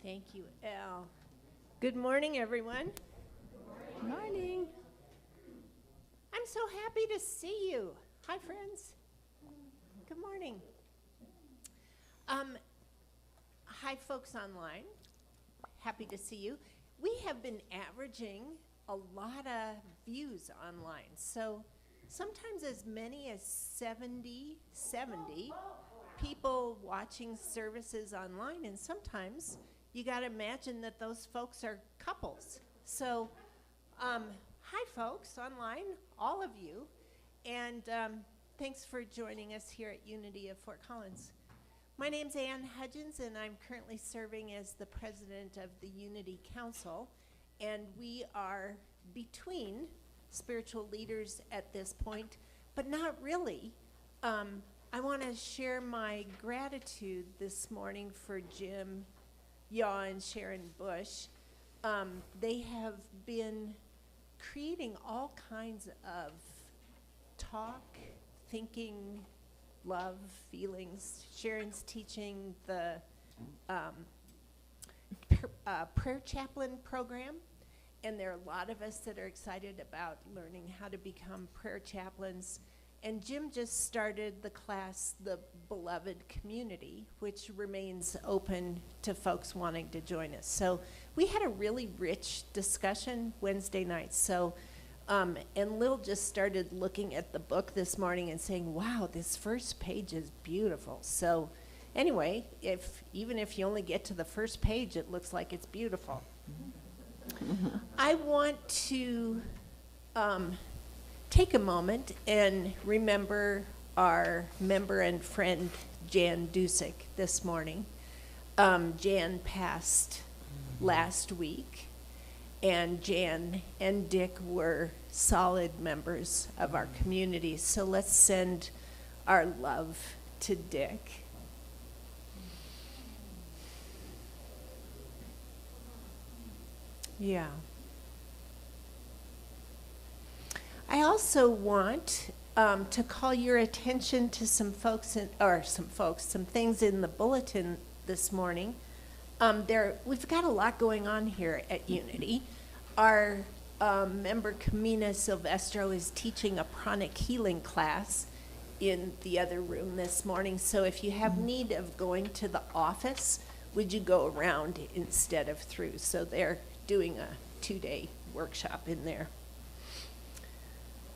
Thank you, Elle. Good morning, everyone. Good morning. I'm so happy to see you. Hi, friends. Good morning. Hi, folks online. Happy to see you. We have been averaging a lot of views online, so sometimes as many as 70 people watching services online, and sometimes you got to imagine that those folks are couples. So, hi, folks online, all of you, and thanks for joining us here at Unity of Fort Collins. My name's Ann Hudgens, and I'm currently serving as the president of the Unity Council, and we are between spiritual leaders at this point, but not really. I want to share my gratitude this morning for Jim Yaw and Sharon Bush. They have been creating all kinds of talk, thinking, love, feelings. Sharon's teaching the prayer chaplain program, and there are a lot of us that are excited about learning how to become prayer chaplains. And Jim just started the class, The Beloved Community, which remains open to folks wanting to join us. So we had a really rich discussion Wednesday night. So, and Lil just started looking at the book this morning and saying, wow, this first page is beautiful. So anyway, even if you only get to the first page, it looks like it's beautiful. I want to take a moment and remember our member and friend Jan Dusick this morning. Jan passed last week, and Jan and Dick were solid members of our community. So let's send our love to Dick. Yeah. I also want to call your attention to some things in the bulletin this morning. We've got a lot going on here at Unity. Our member Camina Silvestro is teaching a pranic healing class in the other room this morning. So if you have need of going to the office, would you go around instead of through? So they're doing a 2-day workshop in there.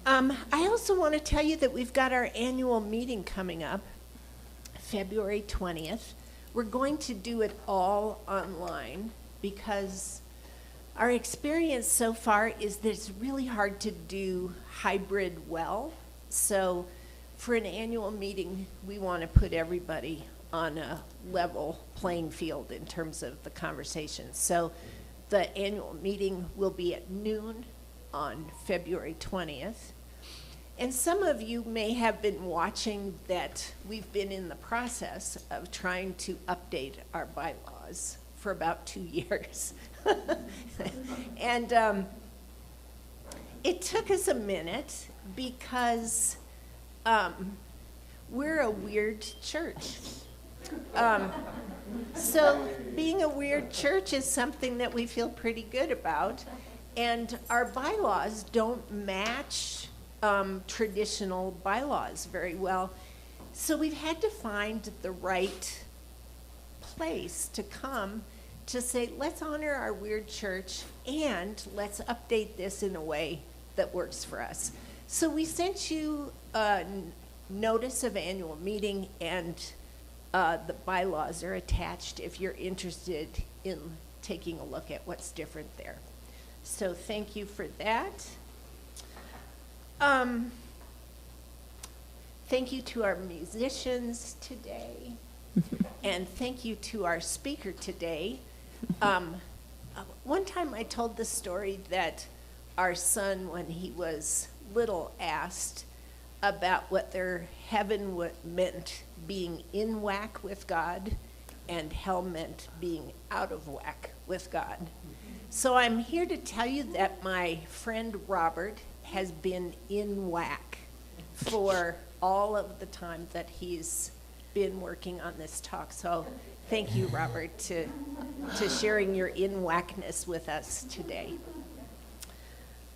I also want to tell you that we've got our annual meeting coming up, February 20th. We're going to do it all online because our experience so far is that it's really hard to do hybrid well. So for an annual meeting, we want to put everybody on a level playing field in terms of the conversation. So the annual meeting will be at noon on February 20th. And some of you may have been watching that we've been in the process of trying to update our bylaws for about 2 years. And it took us a minute because we're a weird church. So being a weird church is something that we feel pretty good about. And our bylaws don't match traditional bylaws very well. So we've had to find the right place to come to say, let's honor our weird church and let's update this in a way that works for us. So we sent you a notice of annual meeting, and the bylaws are attached if you're interested in taking a look at what's different there. So thank you for that. Thank you to our musicians today, and thank you to our speaker today. One time I told the story that our son, when he was little, asked about whether heaven meant being in whack with God and hell meant being out of whack with God. So I'm here to tell you that my friend Robert has been in whack for all of the time that he's been working on this talk. So thank you, Robert, to sharing your in-whackness with us today.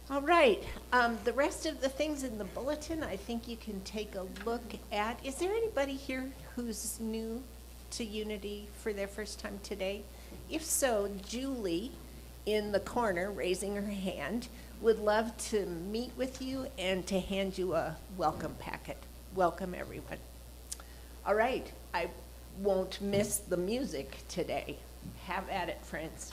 All right, the rest of the things in the bulletin, I think you can take a look at. Is there anybody here who's new to Unity for their first time today? If so, Julie in the corner, raising her hand, would love to meet with you and to hand you a welcome packet. Welcome, everyone. All right, I won't miss the music today. Have at it, friends.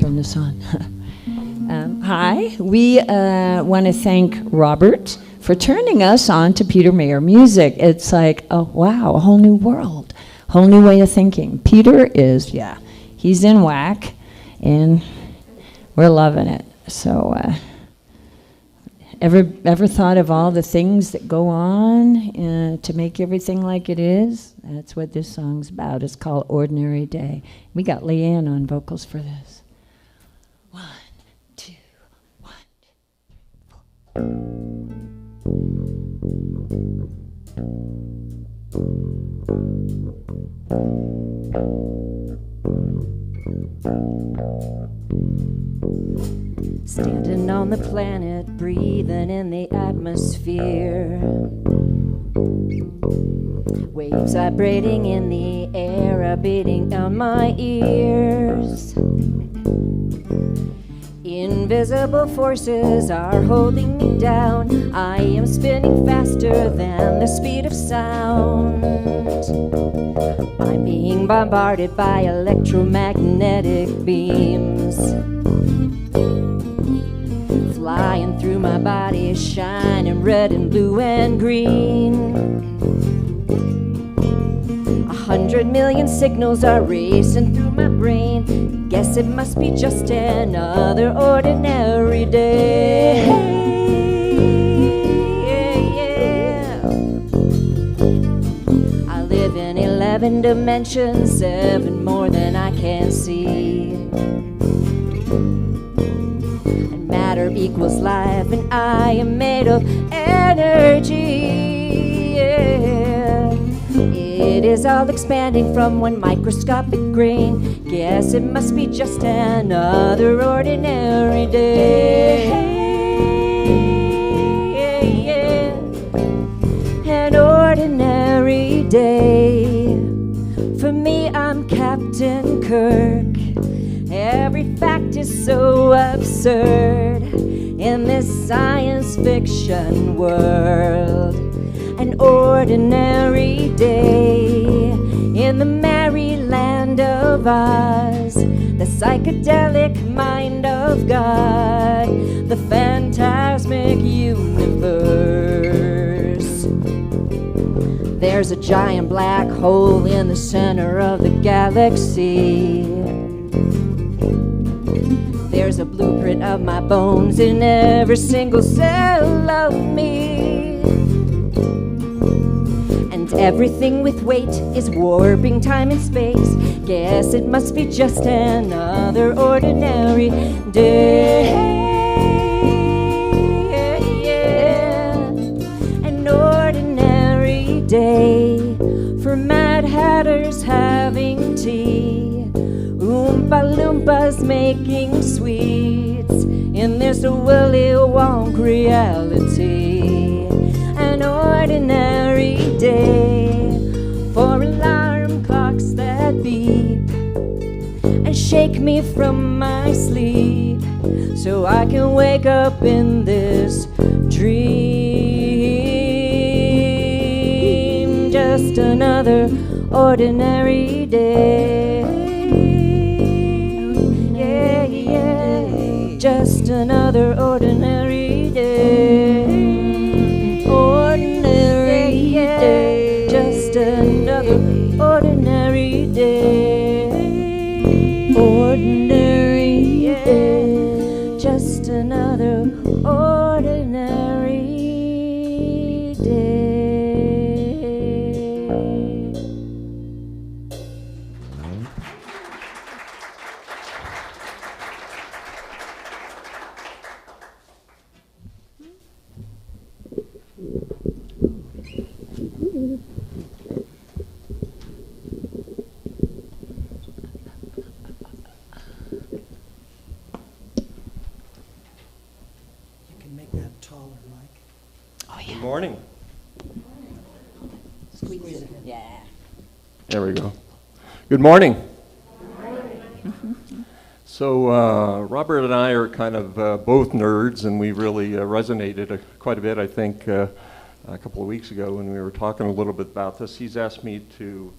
Turn this on. Hi, we want to thank Robert for turning us on to Peter Mayer music. It's like, oh wow, a whole new world, whole new way of thinking. Peter is, he's in whack, and we're loving it. So, ever thought of all the things that go on to make everything like it is? That's what this song's about. It's called Ordinary Day. We got Leanne on vocals for this. 1, 2, 1, 4. Standing on the planet, breathing in the atmosphere. Waves vibrating in the air are beating on my ears. Invisible forces are holding me down. I am spinning faster than the speed of sound. I'm being bombarded by electromagnetic beams, flying through my body, shining red and blue and green. 100 million signals are racing through my brain. Guess it must be just another ordinary day. I live in 11 dimensions, 7 more than I can see. And matter equals life, and I am made of energy. It is all expanding from one microscopic grain. Guess it must be just another ordinary day. An ordinary day. For me, I'm Captain Kirk. Every fact is so absurd in this science fiction world. An ordinary day in the merry land of Oz, the psychedelic mind of God, the phantasmic universe. There's a giant black hole in the center of the galaxy. There's a blueprint of my bones in every single cell of me. Everything with weight is warping time and space. Guess it must be just another ordinary day. An ordinary day for Mad Hatters having tea, Oompa Loompas making sweets in this Willy Wonka reality. An ordinary day for alarm clocks that beep and shake me from my sleep so I can wake up in this dream. Just another ordinary day. Yeah, yeah. Just another ordinary day. Ordinary day. Just another ordinary day. morning. Squeeze it. Yeah. There we go. Good morning. So Robert and I are kind of both nerds, and we really resonated quite a bit, I think, a couple of weeks ago when we were talking a little bit about this. He's asked me to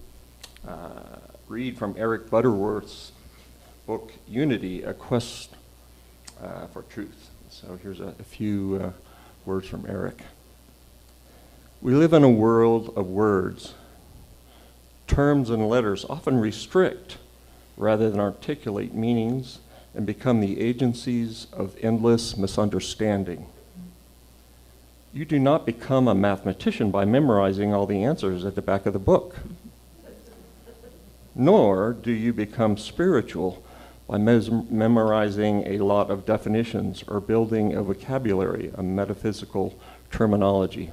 read from Eric Butterworth's book, Unity, A Quest for Truth. So here's a few words from Eric. We live in a world of words. Terms and letters often restrict rather than articulate meanings and become the agencies of endless misunderstanding. You do not become a mathematician by memorizing all the answers at the back of the book. Nor do you become spiritual by memorizing a lot of definitions or building a vocabulary of metaphysical terminology.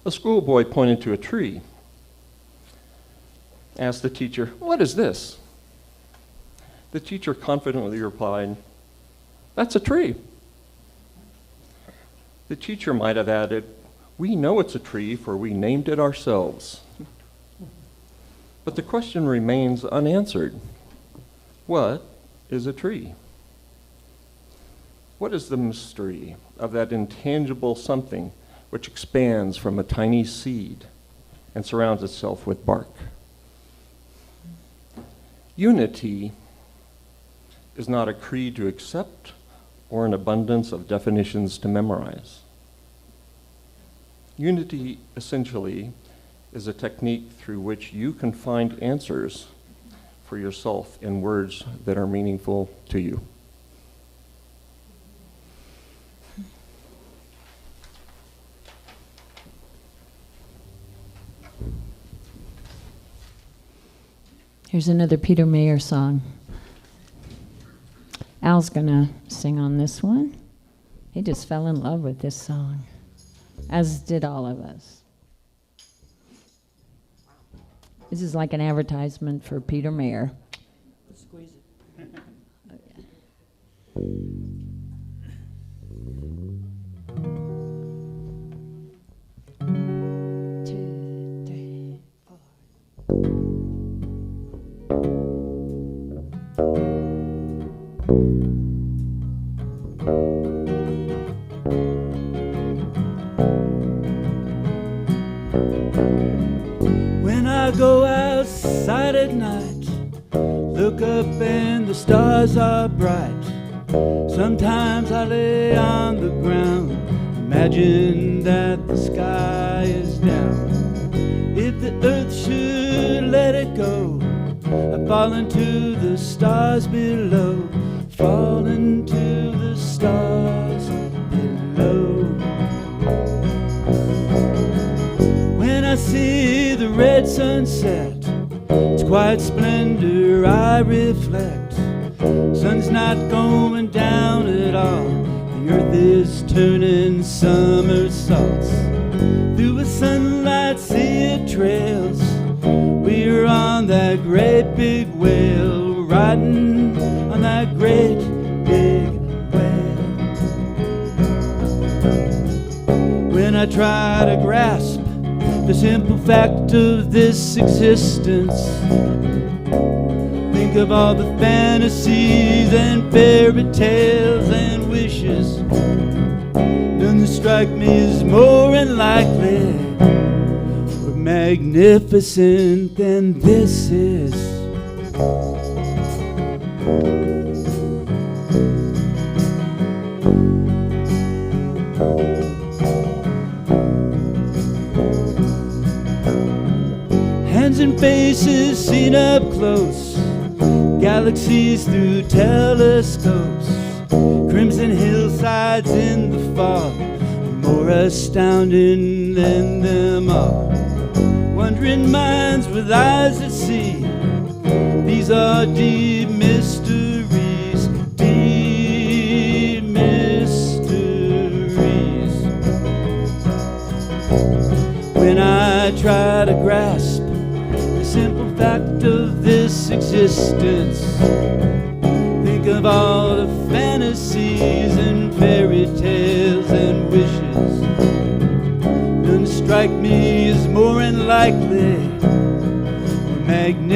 A schoolboy pointed to a tree, asked the teacher, "What is this?" The teacher confidently replied, "That's a tree." The teacher might have added, "We know it's a tree, for we named it ourselves." But the question remains unanswered. What is a tree? What is the mystery of that intangible something which expands from a tiny seed and surrounds itself with bark? Unity is not a creed to accept or an abundance of definitions to memorize. Unity, essentially, is a technique through which you can find answers for yourself in words that are meaningful to you. Here's another Peter Mayer song. Al's gonna sing on this one. He just fell in love with this song, as did all of us. This is like an advertisement for Peter Mayer. Squeeze it. Two, three, four. When I go outside at night, look up and the stars are bright. Sometimes I lay on the ground, imagine that the sky is down. If the earth should let it go, I fall into the stars below, fall into the stars below. When I see the red sunset, its quiet splendor I reflect. Sun's not going down at all, the earth is turning somersaults. Through a sunlight sea of trails, we're on that great big whale, riding on that great big whale. When I try to grasp the simple fact of this existence, think of all the fantasies and fairy tales and wishes, none that strike me as more unlikely or magnificent than this is. Hands and faces seen up close, galaxies through telescopes, crimson hillsides in the fall, more astounding than them all. Wondering minds with eyes that see, these are deep mysteries, deep mysteries. When I try to grasp the simple fact of this existence, think of all the fantasies and fairy tales and wishes,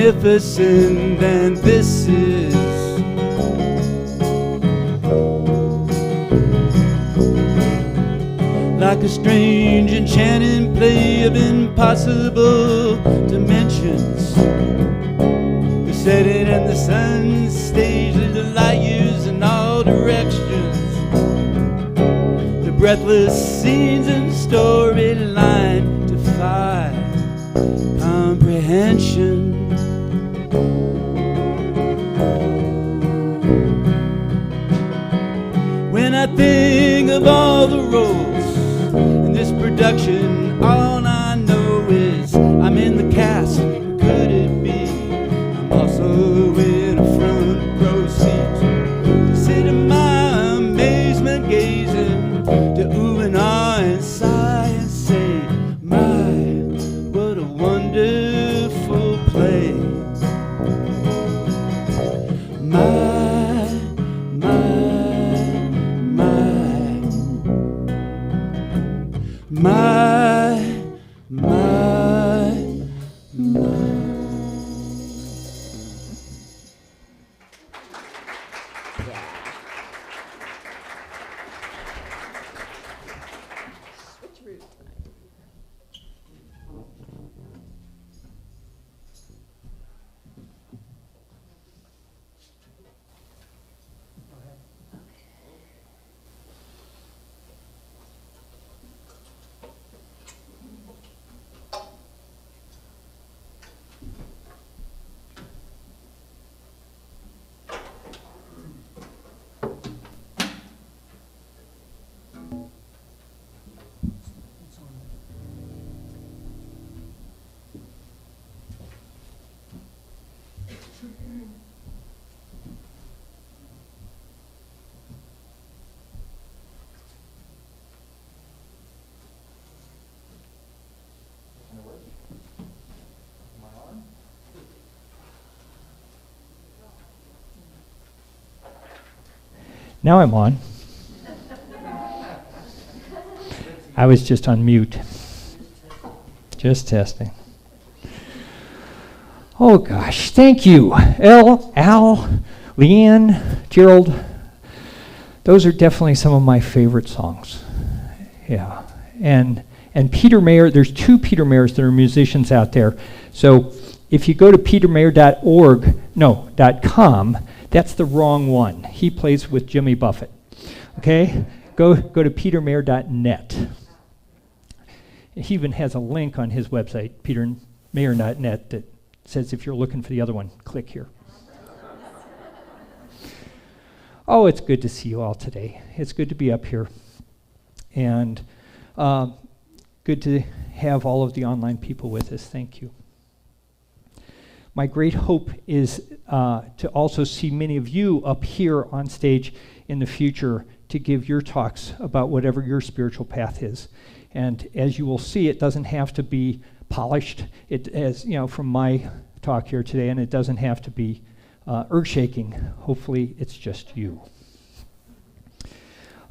magnificent than this is. Like a strange enchanting play of impossible dimensions, the setting and the sun stage lead the light years in all directions. The breathless scenes and storyline defy comprehension. When I think of all the roles in this production, all I know is I'm in the cast. Could it be I'm also in a front row seat to sit in my amazement gazing to ooh and ah and sigh and say, my, what a wonderful play. Now I'm on. I was just on mute. Just testing. Oh gosh, thank you. Al, Leanne, Gerald. Those are definitely some of my favorite songs. Yeah. And Peter Mayer, there's two Peter Mayers that are musicians out there. So if you go to petermayer.com, that's the wrong one. He plays with Jimmy Buffett. Okay? Go to petermayer.net. He even has a link on his website, petermayer.net, that says if you're looking for the other one, click here. Oh, it's good to see you all today. It's good to be up here. And good to have all of the online people with us. Thank you. My great hope is to also see many of you up here on stage in the future to give your talks about whatever your spiritual path is. And as you will see, it doesn't have to be polished, from my talk here today, and it doesn't have to be earth-shaking. Hopefully, it's just you.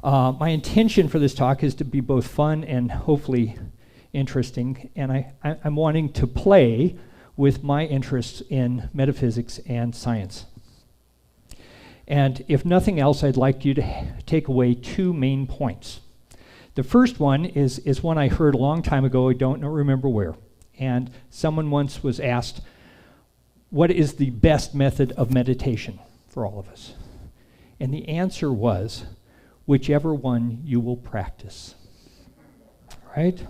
My intention for this talk is to be both fun and hopefully interesting, and I'm wanting to play with my interests in metaphysics and science. And if nothing else, I'd like you to take away two main points. The first one is one I heard a long time ago, I don't remember where. And someone once was asked, what is the best method of meditation for all of us? And the answer was, whichever one you will practice. Right?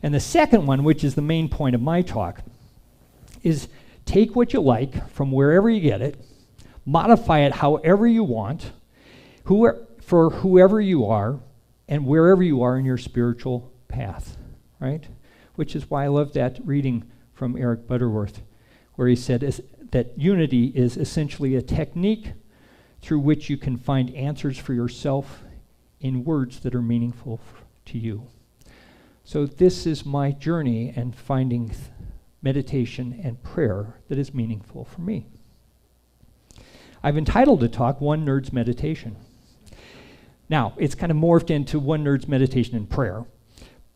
And the second one, which is the main point of my talk, is take what you like from wherever you get it, modify it however you want, for whoever you are, and wherever you are in your spiritual path, right? Which is why I love that reading from Eric Butterworth, where he said that unity is essentially a technique through which you can find answers for yourself in words that are meaningful to you. So this is my journey and finding meditation and prayer that is meaningful for me. I've entitled the talk, One Nerd's Meditation. Now, it's kind of morphed into One Nerd's Meditation and Prayer,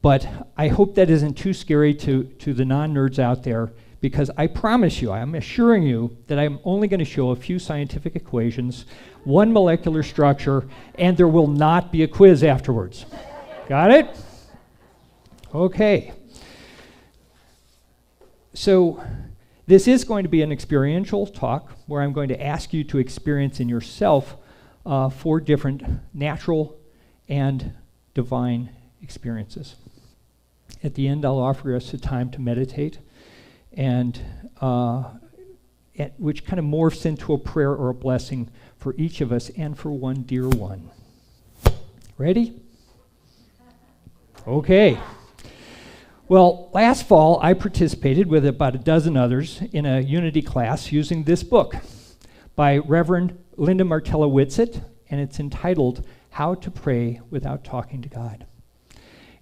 but I hope that isn't too scary to the non-nerds out there, because I promise you, I'm assuring you that I'm only going to show a few scientific equations, one molecular structure, and there will not be a quiz afterwards. Got it? Okay. So this is going to be an experiential talk where I'm going to ask you to experience in yourself 4 different natural and divine experiences. At the end, I'll offer us a time to meditate, and which kind of morphs into a prayer or a blessing for each of us and for one dear one. Ready? Okay. Well, last fall, I participated with about a dozen others in a Unity class using this book by Reverend Linda Martella Whitsitt, and it's entitled How to Pray Without Talking to God.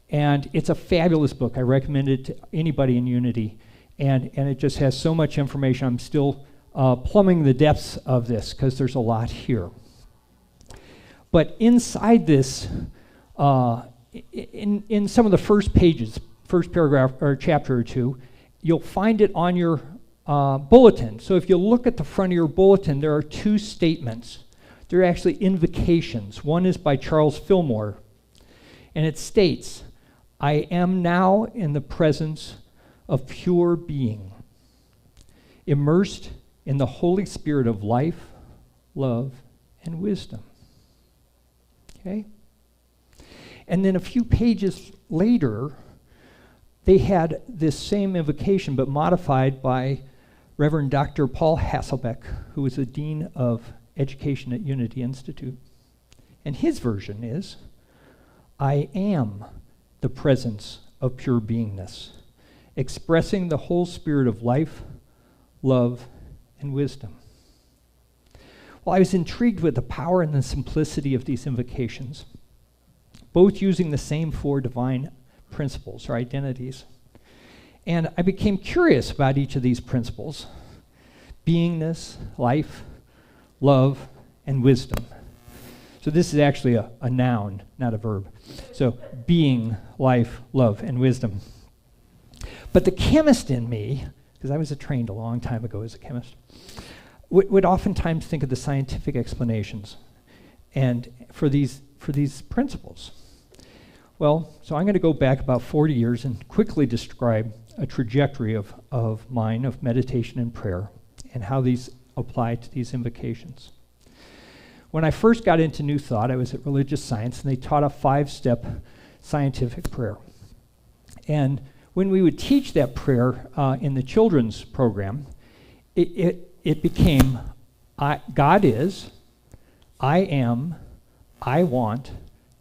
And it's a fabulous book. I recommend it to anybody in Unity, and it just has so much information. I'm still plumbing the depths of this because there's a lot here. But inside this, in some of the first pages, first paragraph or chapter or two, you'll find it on your bulletin. So if you look at the front of your bulletin, there are 2 statements. They're actually invocations. One is by Charles Fillmore, and it states, I am now in the presence of pure being, immersed in the Holy Spirit of life, love, and wisdom. Okay? And then a few pages later, they had this same invocation, but modified by Reverend Dr. Paul Hasselbeck, who was the Dean of Education at Unity Institute. And his version is, I am the presence of pure beingness, expressing the whole spirit of life, love, and wisdom. Well, I was intrigued with the power and the simplicity of these invocations, both using the same 4 divine principles or identities. And I became curious about each of these principles: beingness, life, love, and wisdom. So this is actually a noun, not a verb. So being, life, love, and wisdom. But the chemist in me, because I was trained a long time ago as a chemist, would oftentimes think of the scientific explanations and for these principles. Well, so I'm going to go back about 40 years and quickly describe a trajectory of mine, of meditation and prayer, and how these apply to these invocations. When I first got into New Thought, I was at Religious Science, and they taught a 5-step scientific prayer. And when we would teach that prayer in the children's program, it became, God is, I am, I want,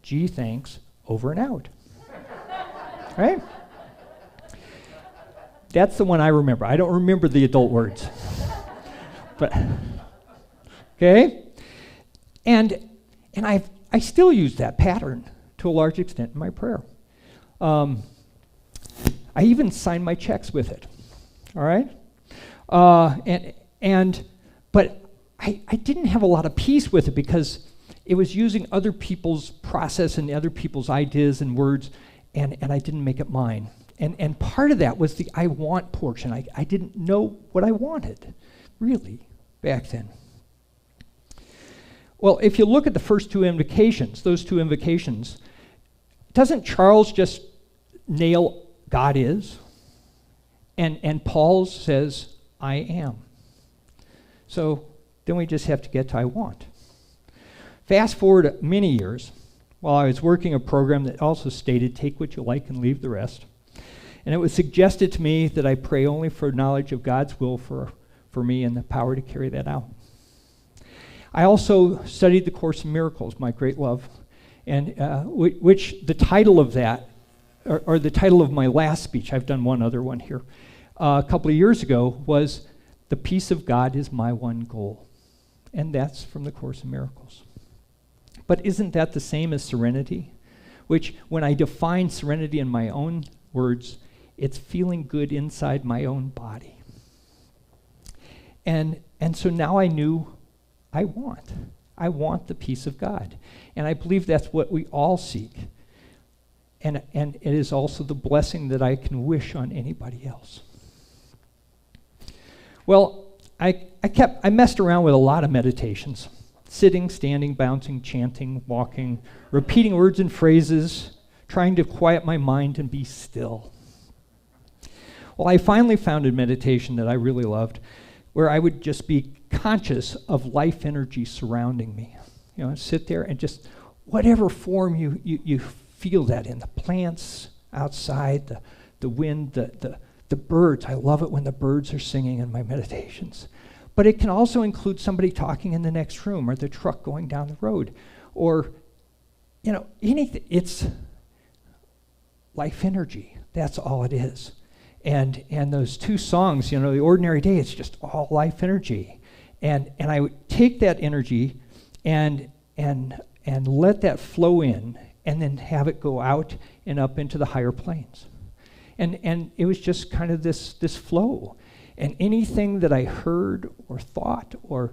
gee thanks, over and out. Right? That's the one I remember. I don't remember the adult words. But, okay? And I still use that pattern to a large extent in my prayer. I even sign my checks with it. All right? But I didn't have a lot of peace with it because it was using other people's process and other people's ideas and words, and I didn't make it mine. And part of that was the I want portion. I didn't know what I wanted, really, back then. Well, if you look at the first 2 invocations, those 2 invocations, doesn't Charles just nail God is? And Paul says, I am. So then we just have to get to I want. Fast forward many years, while I was working a program that also stated, take what you like and leave the rest. And it was suggested to me that I pray only for knowledge of God's will for me and the power to carry that out. I also studied the Course in Miracles, my great love, and which the title of that, or the title of my last speech, I've done one other one here, a couple of years ago, was The Peace of God is My One Goal. And that's from the Course in Miracles. But isn't that the same as serenity? Which, when I define serenity in my own words, it's feeling good inside my own body. And so now I knew I want the peace of God. And I believe that's what we all seek. And it is also the blessing that I can wish on anybody else. Well, I messed around with a lot of meditations. Sitting, standing, bouncing, chanting, walking, repeating words and phrases, trying to quiet my mind and be still. Well, I finally found a meditation that I really loved, where I would just be conscious of life energy surrounding me. You know, sit there and just, whatever form you feel that in, the plants outside, the wind, the birds. I love it when the birds are singing in my meditations. But it can also include somebody talking in the next room, or the truck going down the road, or, you know, anything. It's life energy. That's all it is. And those two songs, you know, The Ordinary Day, it's just all life energy. And I would take that energy and let that flow in, and then have it go out and up into the higher planes. And it was just kind of this flow. And anything that I heard or thought or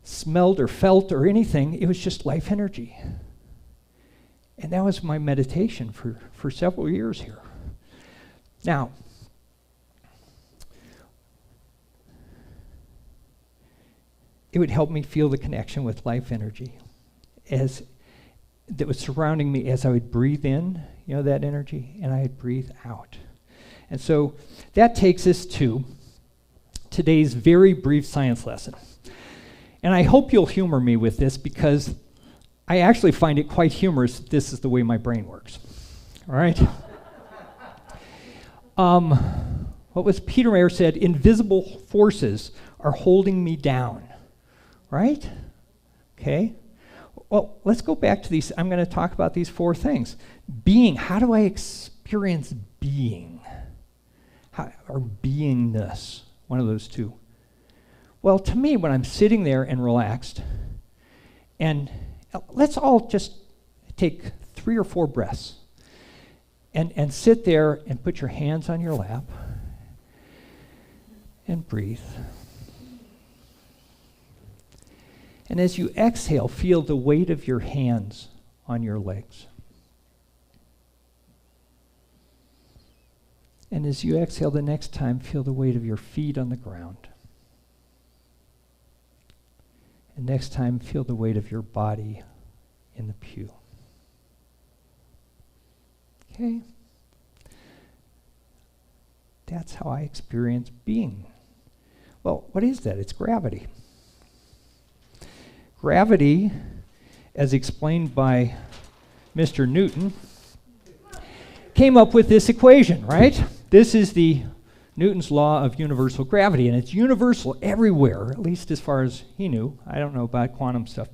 smelled or felt or anything, it was just life energy. And that was my meditation for several years here. Now, it would help me feel the connection with life energy as that was surrounding me as I would breathe in, you know, that energy, and I would breathe out. And so that takes us to today's very brief science lesson. And I hope you'll humor me with this, because I actually find it quite humorous that this is the way my brain works. All right? What was Peter Mayer said? Invisible forces are holding me down. Right? Okay. Well, let's go back to these. I'm going to talk about these four things. Being. How do I experience being? Or beingness? One of those two. Well, to me, when I'm sitting there and relaxed, and let's all just take 3 or 4 breaths, and sit there and put your hands on your lap and breathe. And as you exhale, feel the weight of your hands on your legs. And as you exhale the next time, feel the weight of your feet on the ground. And next time, feel the weight of your body in the pew. Okay? That's how I experience being. Well, what is that? It's gravity. Gravity, as explained by Mr. Newton, came up with this equation, right? This is the Newton's law of universal gravity, and it's universal everywhere, at least as far as he knew. I don't know about quantum stuff.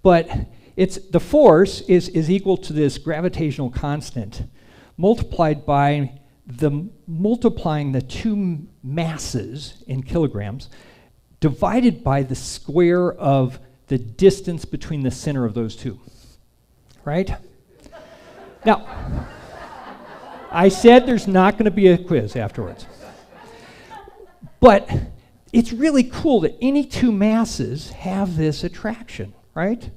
But it's the force is equal to this gravitational constant multiplied by multiplying the two masses in kilograms divided by the square of the distance between the center of those two, right? Now, I said there's not going to be a quiz afterwards. But it's really cool that any two masses have this attraction, right?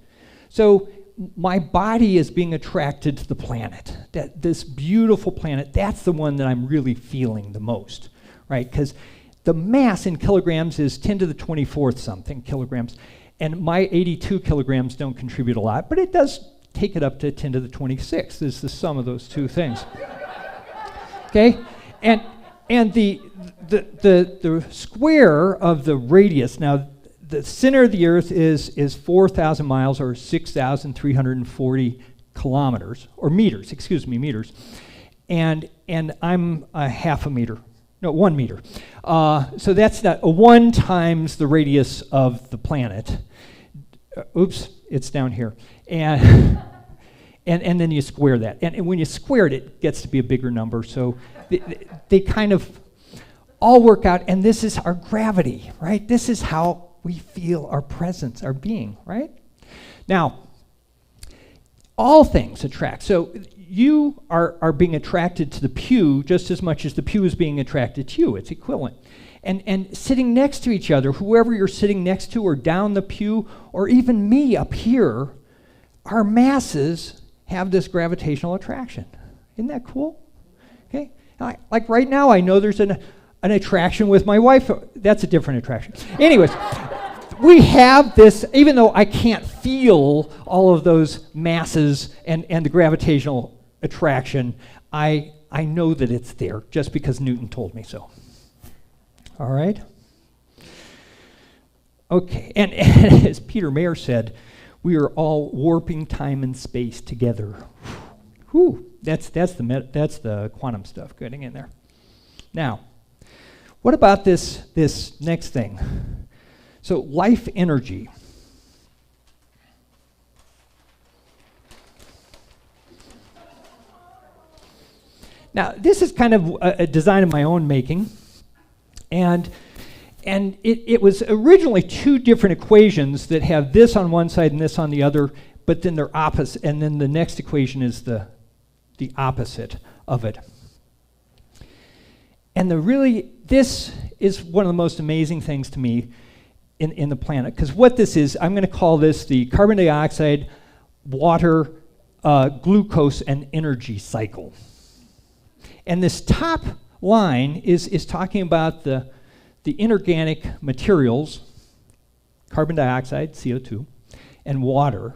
So my body is being attracted to the planet, this beautiful planet. That's the one that I'm really feeling the most, right? Because the mass in kilograms is 10 to the 24th something kilograms. And my 82 kilograms don't contribute a lot, but it does take it up to 10 to the 26th is the sum of those two things. Okay? And the square of the radius, now the center of the Earth is 4,000 miles or 6,340 kilometers, or meters, meters. And I'm a half a meter. No, 1 meter. So that's not 1 times the radius of the planet. Oops, it's down here. And then you square that. And when you square it, it gets to be a bigger number. So they kind of all work out. And this is our gravity, right? This is how we feel our presence, our being, right? Now, all things attract. So you are being attracted to the pew just as much as the pew is being attracted to you. It's equivalent. And sitting next to each other, whoever you're sitting next to or down the pew, or even me up here, our masses have this gravitational attraction. Isn't that cool? Okay. Like right now, I know there's an attraction with my wife. That's a different attraction. Anyways, we have this, even though I can't feel all of those masses and the gravitational attraction, I know that it's there just because Newton told me so. All right? Okay, and as Peter Mayer said, we are all warping time and space together. Whew, that's the quantum stuff getting in there. Now, what about this next thing? So life energy. Now, this is kind of a design of my own making, and it was originally two different equations that have this on one side and this on the other, but then they're opposite, and then the next equation is the opposite of it. And this is one of the most amazing things to me in the planet, because what this is, I'm going to call this the carbon dioxide, water, glucose, and energy cycle. And this top line is talking about the inorganic materials, carbon dioxide, CO2, and water,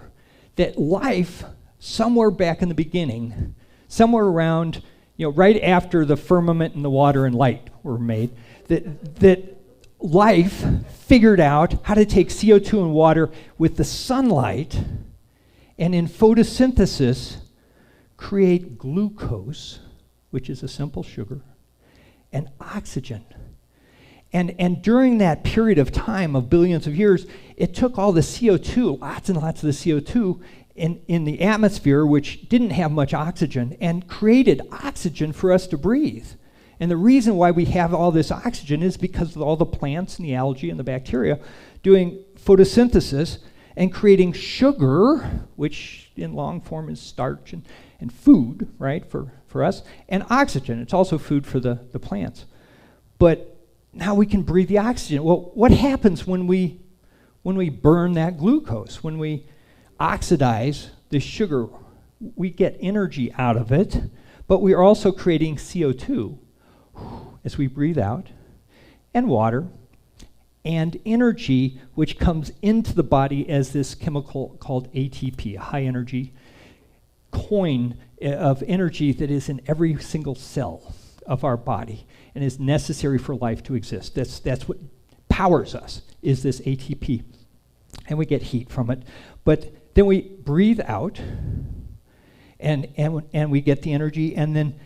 that life, somewhere back in the beginning, somewhere around, right after the firmament and the water and light were made, that life figured out how to take CO2 and water with the sunlight and in photosynthesis create glucose, which is a simple sugar, and oxygen. And during that period of time of billions of years, it took all the CO2, lots and lots of the CO2 in the atmosphere, which didn't have much oxygen, and created oxygen for us to breathe. And the reason why we have all this oxygen is because of all the plants and the algae and the bacteria doing photosynthesis and creating sugar, which in long form is starch and food, right, for us, and oxygen. It's also food for the plants. But now we can breathe the oxygen. Well, what happens when we burn that glucose? When we oxidize the sugar, we get energy out of it, but we are also creating CO2 as we breathe out, and water, and energy, which comes into the body as this chemical called ATP, a high energy coin of energy that is in every single cell of our body and is necessary for life to exist. That's what powers us, is this ATP. And we get heat from it. But then we breathe out, and we get the energy, and then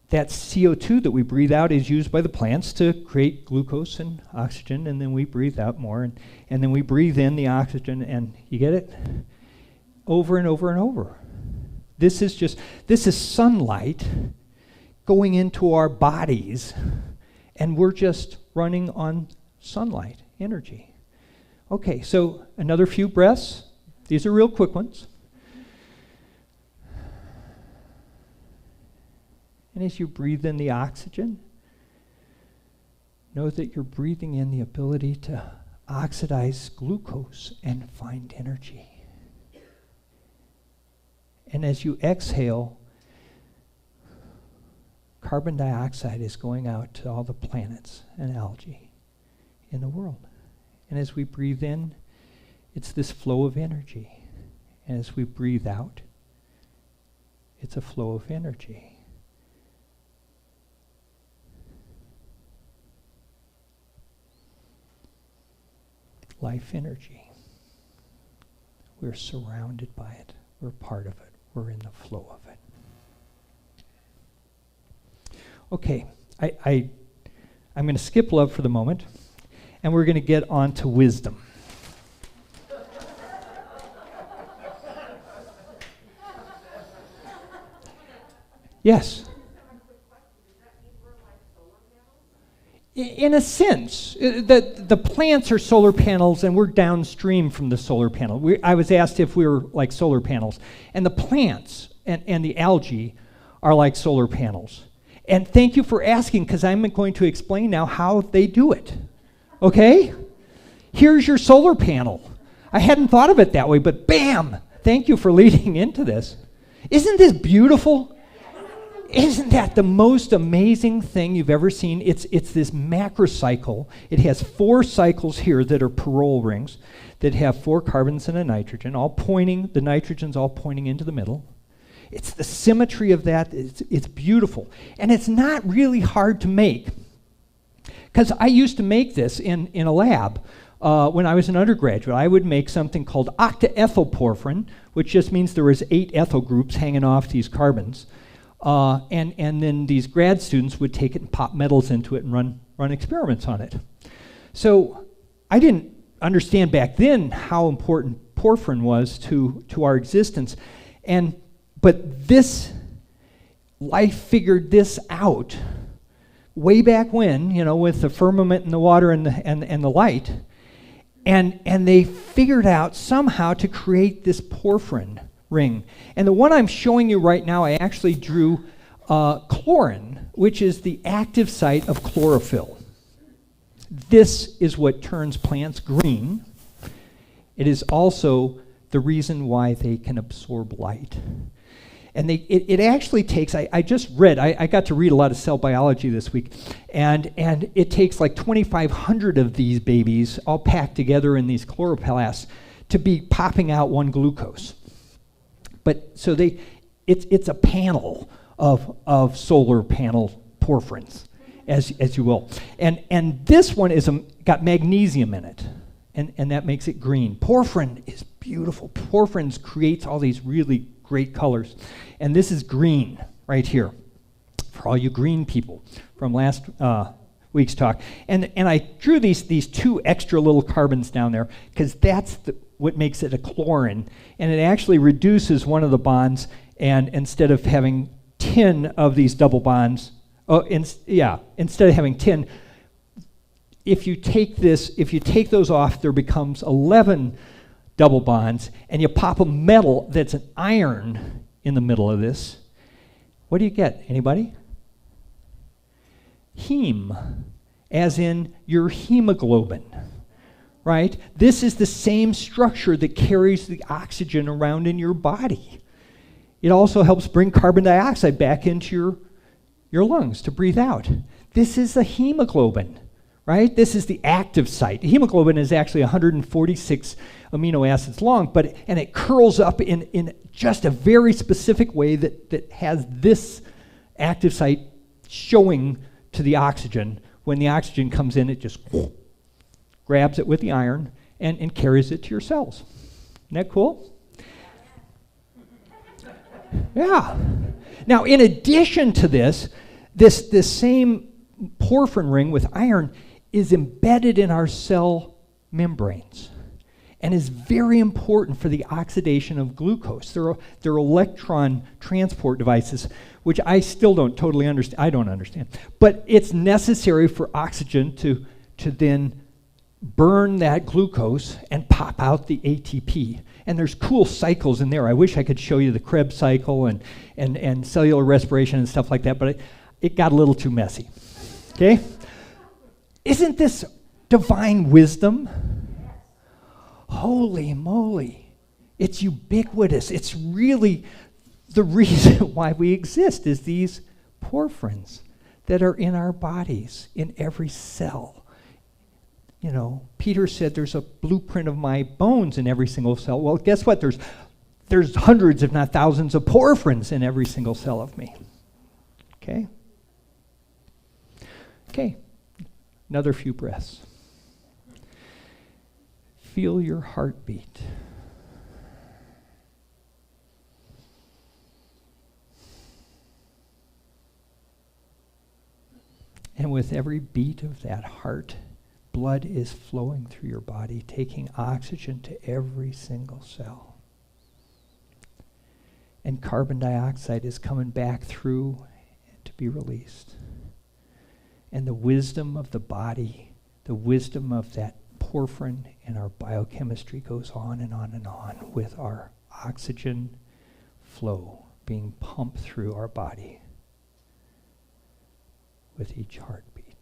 that CO2 that we breathe out is used by the plants to create glucose and oxygen, and then we breathe out more, and then we breathe in the oxygen, and you get it? Over and over and over. This is sunlight going into our bodies, and we're just running on sunlight energy. Okay, so another few breaths. These are real quick ones. And as you breathe in the oxygen, know that you're breathing in the ability to oxidize glucose and find energy. And as you exhale, carbon dioxide is going out to all the planets and algae in the world. And as we breathe in, it's this flow of energy. And as we breathe out, it's a flow of energy. Life energy. We're surrounded by it. We're part of it. We're in the flow of it. Okay, I'm going to skip love for the moment, and we're going to get on to wisdom. Yes? In a sense, the plants are solar panels, and we're downstream from the solar panel. I was asked if we were like solar panels, and the plants and the algae are like solar panels. And thank you for asking, because I'm going to explain now how they do it. Okay? Here's your solar panel. I hadn't thought of it that way, but bam! Thank you for leading into this. Isn't this beautiful? Isn't that the most amazing thing you've ever seen? It's this macrocycle. It has 4 cycles here that are parole rings that have 4 carbons and a nitrogen, the nitrogen's all pointing into the middle. It's the symmetry of that. It's beautiful. And it's not really hard to make. Because I used to make this in a lab when I was an undergraduate. I would make something called octaethylporphyrin, which just means there was 8 ethyl groups hanging off these carbons. And then these grad students would take it and pop metals into it and run experiments on it. So I didn't understand back then how important porphyrin was to our existence. But life figured this out way back when, with the firmament and the water and the light. And they figured out somehow to create this porphyrin ring. And the one I'm showing you right now, I actually drew chlorin, which is the active site of chlorophyll. This is what turns plants green. It is also the reason why they can absorb light. And it actually takes, I just read, I got to read a lot of cell biology this week, and it takes like 2,500 of these babies all packed together in these chloroplasts to be popping out 1 glucose. But so it's a panel of solar panel porphyrins, as you will. And this one got magnesium in it, and that makes it green. Porphyrin is beautiful. Porphyrins creates all these really great colors. And this is green right here for all you green people from last week's talk. And I drew these 2 extra little carbons down there because that's what makes it a chlorin. And it actually reduces one of the bonds, and instead of having 10 of these double bonds, instead of having 10, if you take those off, there becomes 11 double bonds, and you pop a metal that's an iron in the middle of this. What do you get? Anybody? Heme, as in your hemoglobin, right? This is the same structure that carries the oxygen around in your body. It also helps bring carbon dioxide back into your lungs to breathe out. This is a hemoglobin, right? This is the active site. Hemoglobin is actually 146 amino acids long, and it curls up in just a very specific way that has this active site showing to the oxygen. When the oxygen comes in, it just grabs it with the iron and carries it to your cells. Isn't that cool? Yeah. Now, in addition to this same porphyrin ring with iron is embedded in our cell membranes and is very important for the oxidation of glucose. They're electron transport devices, which I still don't totally understand. I don't understand. But it's necessary for oxygen to then burn that glucose and pop out the ATP. And there's cool cycles in there. I wish I could show you the Krebs cycle and cellular respiration and stuff like that, but it got a little too messy. Okay? Isn't this divine wisdom? Holy moly. It's ubiquitous. It's really the reason why we exist is these porphyrins that are in our bodies, in every cell. Peter said there's a blueprint of my bones in every single cell. Well, guess what? There's hundreds, if not thousands, of porphyrins in every single cell of me. Okay? Okay. Another few breaths. Feel your heartbeat. And with every beat of that heart, blood is flowing through your body, taking oxygen to every single cell. And carbon dioxide is coming back through to be released. And the wisdom of the body, the wisdom of that porphyrin in our biochemistry goes on and on and on with our oxygen flow being pumped through our body with each heartbeat.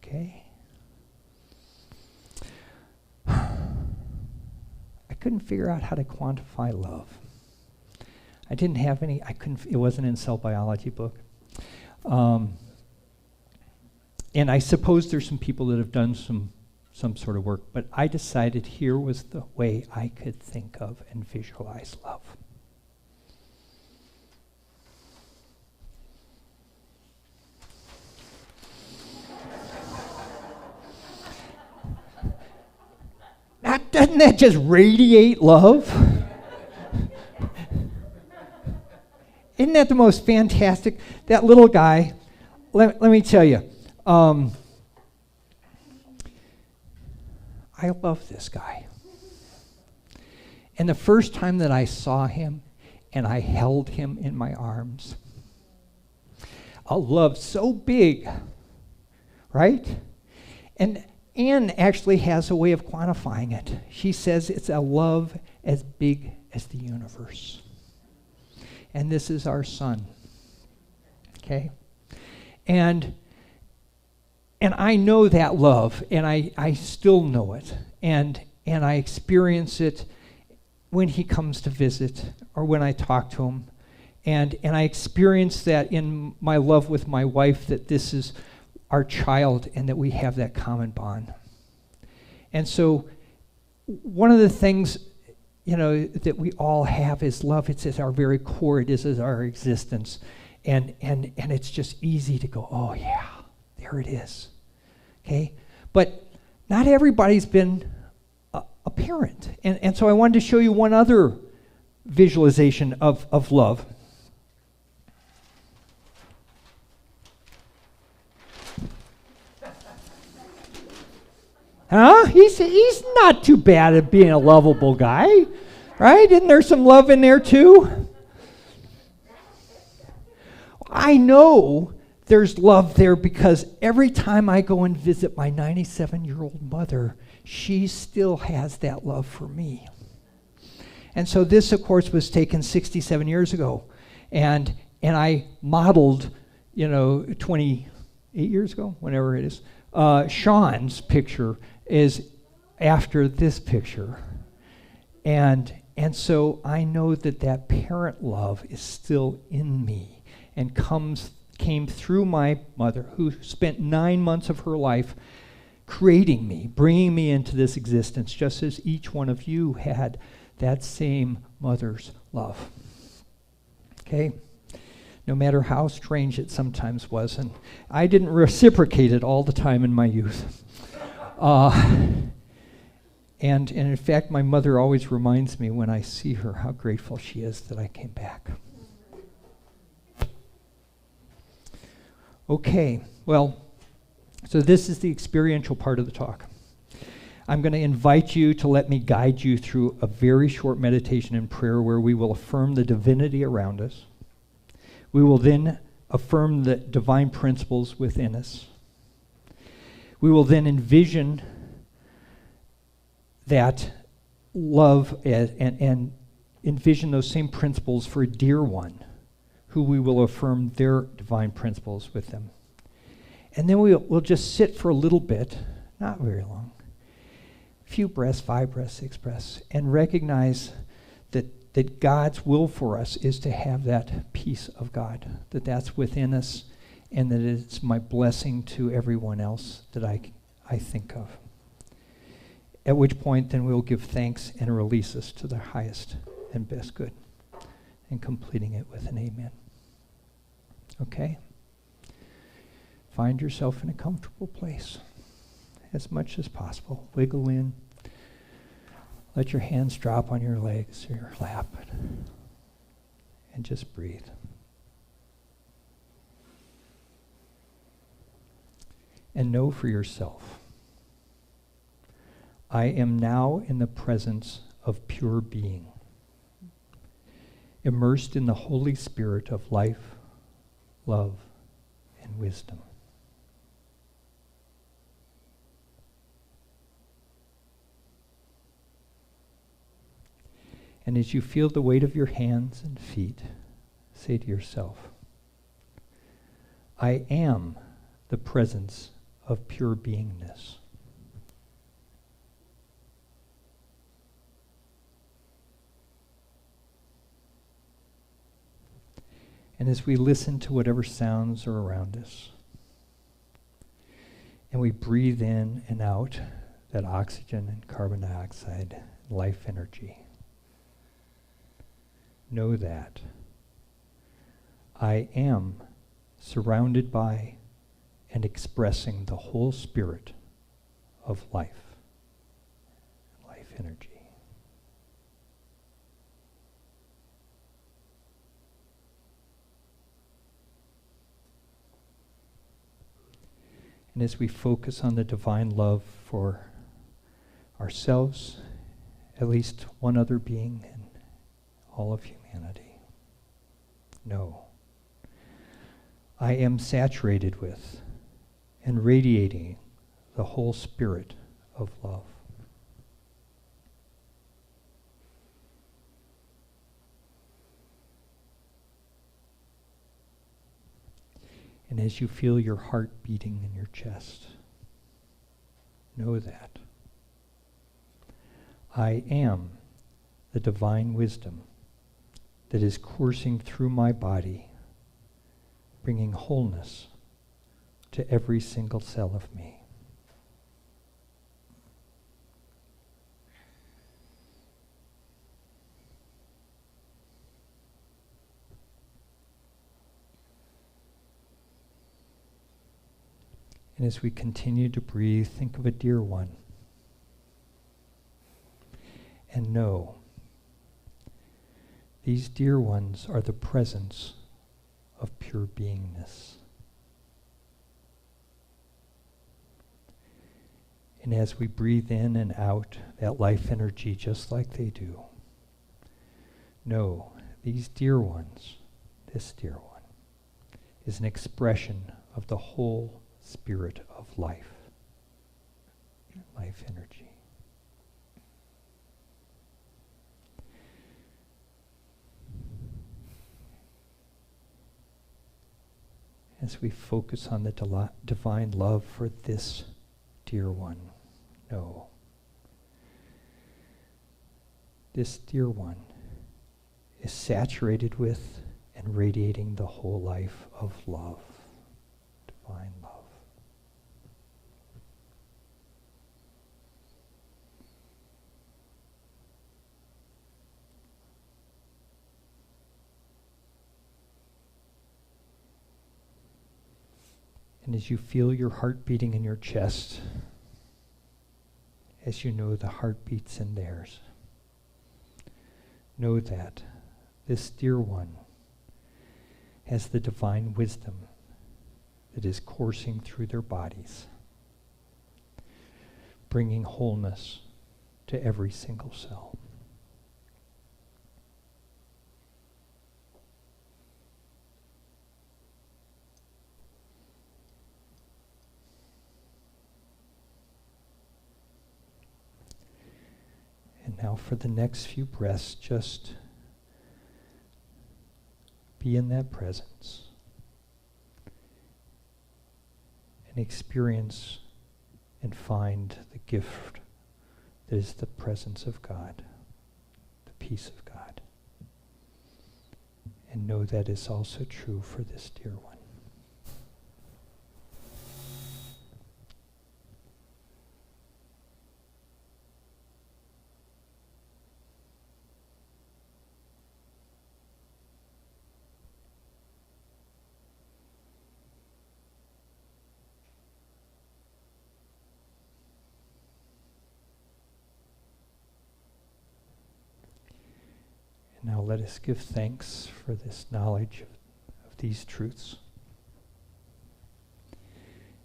Okay? I couldn't figure out how to quantify love. I didn't have any, it wasn't in cell biology book. And I suppose there's some people that have done some sort of work, but I decided here was the way I could think of and visualize love. Doesn't that just radiate love? Isn't that the most fantastic? That little guy, let me tell you, I love this guy. And the first time that I saw him and I held him in my arms, a love so big, right? And Anne actually has a way of quantifying it. She says it's a love as big as the universe. And this is our son. Okay? And I know that love, and I still know it. And I experience it when he comes to visit or when I talk to him. And I experience that in my love with my wife, that this is our child and that we have that common bond. And so one of the things, that we all have is love. It's at our very core. It is our existence. And it's just easy to go, oh yeah, there it is. Okay? But not everybody's been a parent. And so I wanted to show you one other visualization of love. Huh? He's not too bad at being a lovable guy, right? Isn't there some love in there too? I know there's love there because every time I go and visit my 97-year-old mother, she still has that love for me. And so this, of course, was taken 67 years ago. And I modeled, 28 years ago, whenever it is, Sean's picture is after this picture. And so I know that parent love is still in me and came through my mother, who spent 9 months of her life creating me, bringing me into this existence, just as each one of you had that same mother's love. Okay? No matter how strange it sometimes was, and I didn't reciprocate it all the time in my youth. And in fact, my mother always reminds me when I see her how grateful she is that I came back. Okay, well, so this is the experiential part of the talk. I'm going to invite you to let me guide you through a very short meditation and prayer where we will affirm the divinity around us. We will then affirm the divine principles within us. We will then envision that love and envision those same principles for a dear one, who we will affirm their divine principles with them. And then we'll just sit for a little bit, not very long, a few breaths, 5 breaths, 6 breaths, and recognize that God's will for us is to have that peace of God, that's within us, and that it's my blessing to everyone else that I think of. At which point, then we'll give thanks and release us to the highest and best good, and completing it with an amen. Okay? Find yourself in a comfortable place as much as possible. Wiggle in. Let your hands drop on your legs or your lap, and just breathe. And know for yourself, I am now in the presence of pure being, immersed in the Holy Spirit of life, love, and wisdom. And as you feel the weight of your hands and feet, say to yourself, I am the presence of pure beingness. And as we listen to whatever sounds are around us, and we breathe in and out that oxygen and carbon dioxide, life energy, know that I am surrounded by and expressing the whole spirit of life energy. And as we focus on the divine love for ourselves, at least one other being and all of humanity, know I am saturated with and radiating the whole spirit of love. And as you feel your heart beating in your chest, know that I am the divine wisdom that is coursing through my body, bringing wholeness to every single cell of me. And as we continue to breathe, think of a dear one. And know these dear ones are the presence of pure beingness. And as we breathe in and out that life energy just like they do, know these dear ones, this dear one, is an expression of the whole spirit of life, life energy. As we focus on the divine love for this dear one, know this dear one is saturated with and radiating the whole life of love, divine love. And as you feel your heart beating in your chest, as you know the heart beats in theirs, know that this dear one has the divine wisdom that is coursing through their bodies, bringing wholeness to every single cell. And now for the next few breaths, just be in that presence and experience and find the gift that is the presence of God, the peace of God. And know that is also true for this dear one. Now let us give thanks for this knowledge of these truths.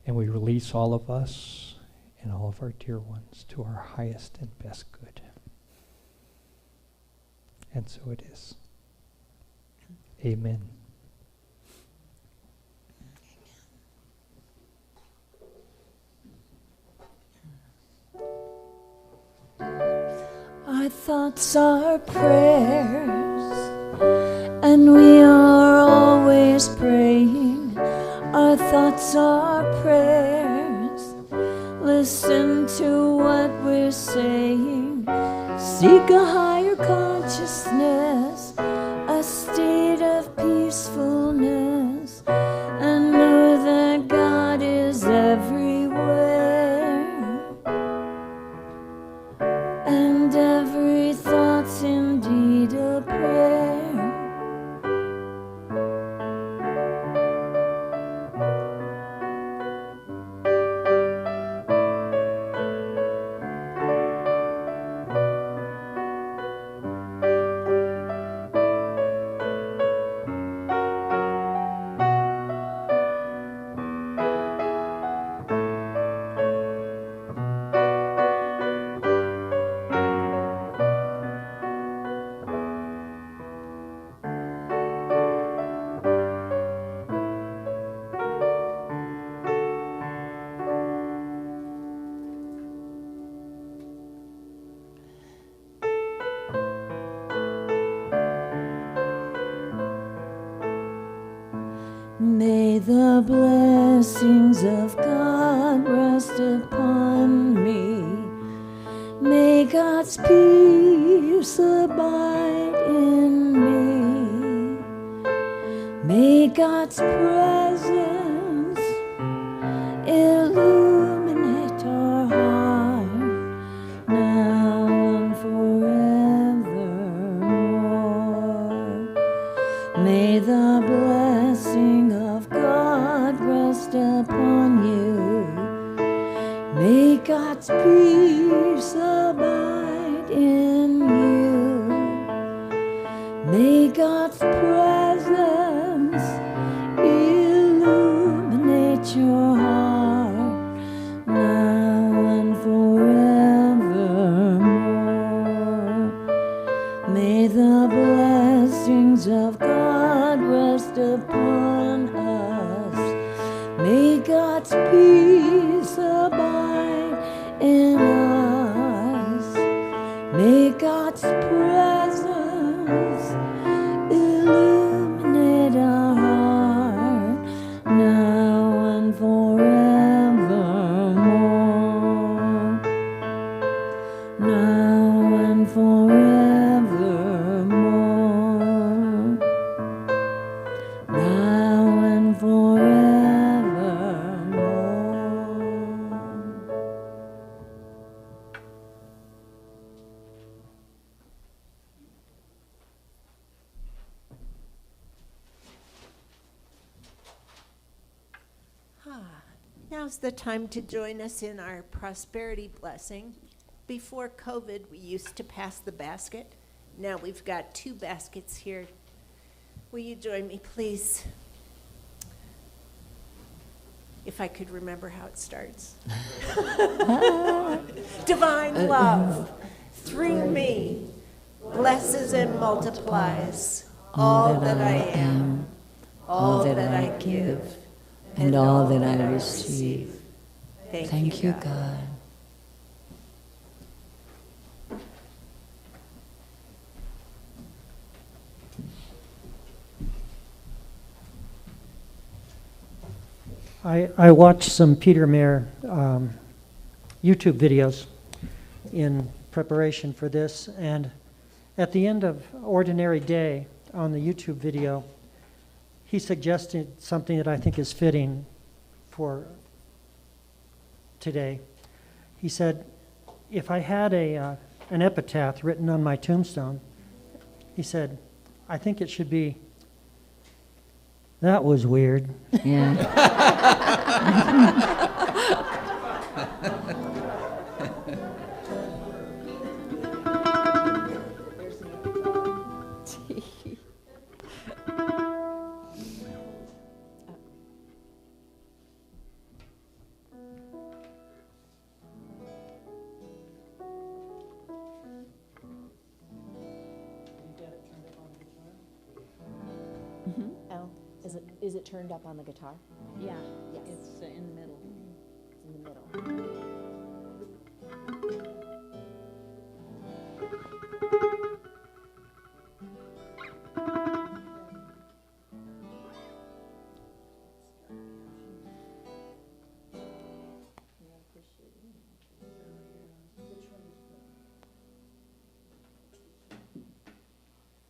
And we release all of us and all of our dear ones to our highest and best good. And so it is. Amen. Our thoughts are prayers, and we are always praying. Our thoughts are prayers. Listen to what we're saying. Seek a higher consciousness, a state of peacefulness. and every thought's indeed a prayer. May the blessings of God rest upon me. May God's peace abide in me. May God's presence illuminate our heart now and forevermore. May the blessing of God rest upon you. May God's peace abide in you. May God's presence illuminate your heart now and forevermore. May the blessings of God rest upon us. May God's peace abide in us. May God's presence illuminate our heart now and forevermore. Now and forevermore. Now and forevermore. Now's the time to join us in our prosperity blessing. Before COVID, we used to pass the basket. Now we've got 2 baskets here. Will you join me, please? If I could remember how it starts. Divine love through me blesses and multiplies all that I am, all that I give, and all that I receive. Thank you, God. I watched some Peter Mayer YouTube videos in preparation for this, and at the end of Ordinary Day on the YouTube video, he suggested something that I think is fitting for today. He said, if I had an epitaph written on my tombstone, he said, I think it should be, that was weird. Yeah. Oh, is it turned up on the guitar? Yeah, Yes. it's in the middle. It's in the middle.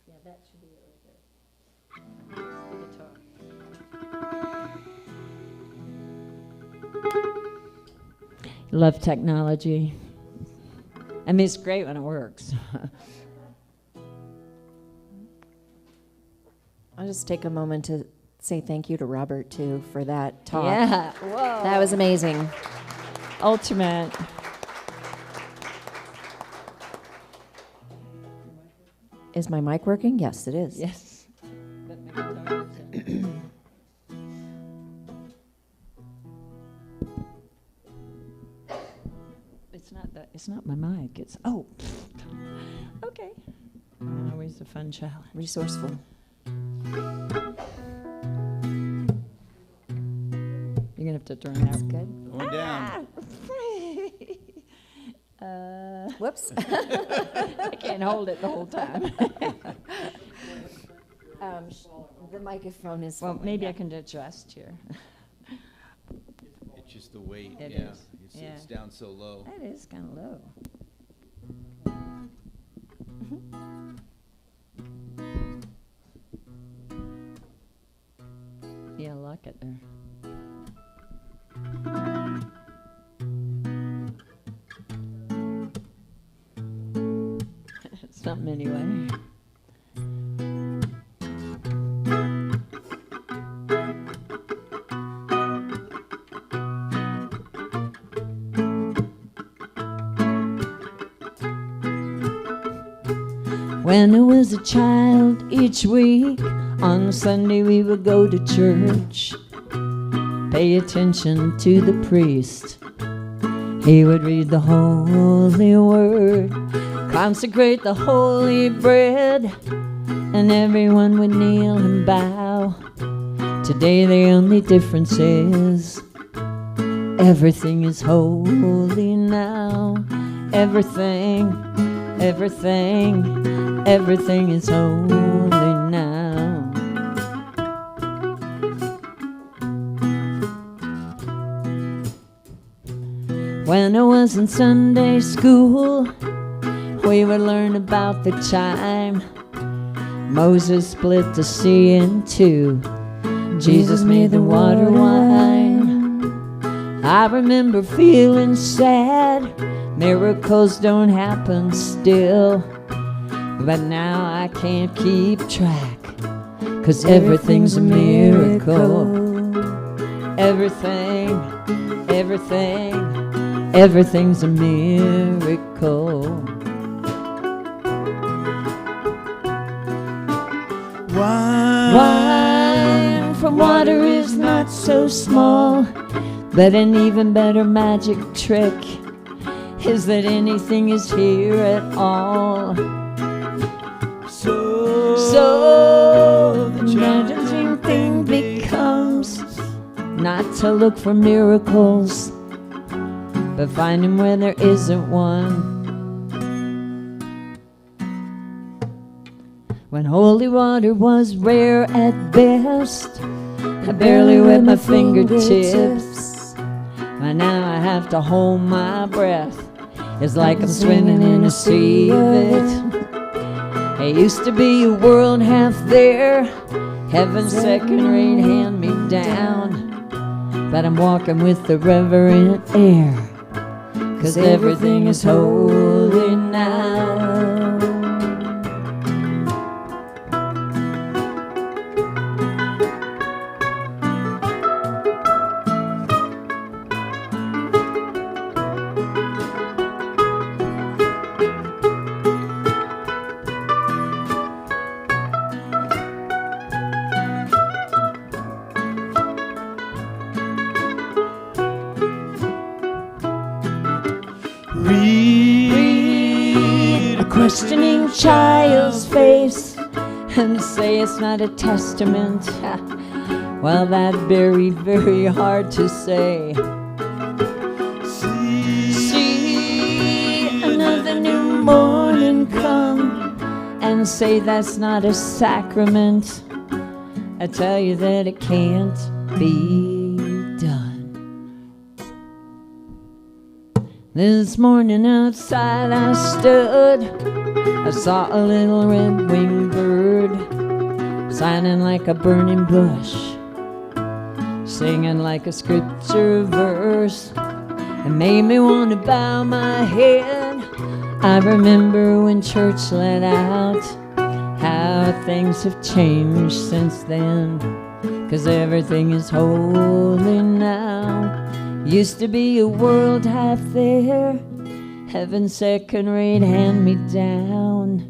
Yeah, that should be it right there. The guitar. Love technology. I mean, it's great when it works. I'll just take a moment to say thank you to Robert, too, for that talk. Yeah, whoa. That was amazing. Ultimate. Is my mic working? Yes, it is. Yes. It's not my mic. It's okay. Always a fun challenge. Resourceful. You're gonna have to turn that. Good. Going down. Whoops. I can't hold it the whole time. The microphone is. Well, maybe I can adjust here. It's just the weight. It yeah. is. It's, Yeah. it's down so low. That is kind of low. Yeah, lock it there. Something anyway. When I was a child, each week on Sunday we would go to church, pay attention to the priest. He would read the holy word, consecrate the holy bread, and everyone would kneel and bow. Today the only difference is everything is holy now. Everything is holy now. When I was in Sunday school, we would learn about the time Moses split the sea in two. Jesus made the water wine. I remember feeling sad. Miracles don't happen still. But now I can't keep track, 'cause everything's a miracle. Everything's a miracle. Wine from water is not so small, but an even better magic trick is that anything is here at all. So the challenging thing becomes not to look for miracles, but find them where there isn't one. When holy water was rare at best, I barely wet my fingertips. But now I have to hold my breath. It's like I'm swimming in a sea of it. It used to be a world half there, heaven's second-rate hand-me-down. But I'm walking with the reverent air, 'cause everything is holy now. Read A questioning child's face and say it's not a testament. Well, that's very, very hard to say. See another new morning come and say that's not a sacrament. I tell you that it can't be done. This morning outside I stood, I saw a little red-winged bird signing like a burning bush, singing like a scripture verse. It made me want to bow my head I remember when church let out, how things have changed since then, 'cause everything is holy now. Used to be a world half there, heaven second-rate hand-me-down,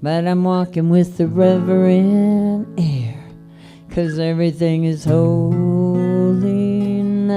but I'm walking with the reverend air, 'cause everything is holy now.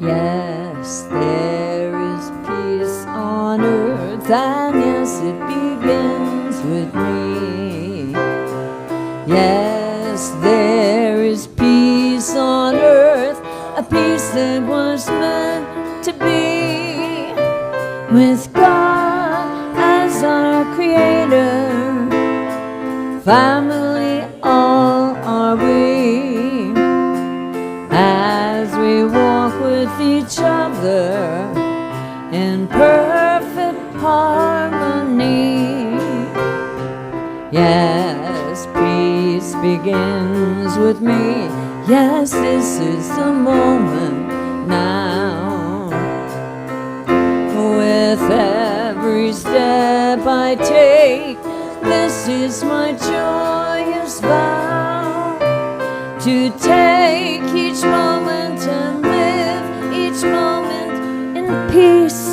Yes, there is peace on earth, and yes, it begins with me. Yes, there is peace on earth, a peace that was meant to be, with God as our creator, family all are we. As we walk with each other in perfect harmony. Yes, peace begins with me. Yes, this is the moment now. With every step I take, this is my joyous vow, to take each moment and live each moment in peace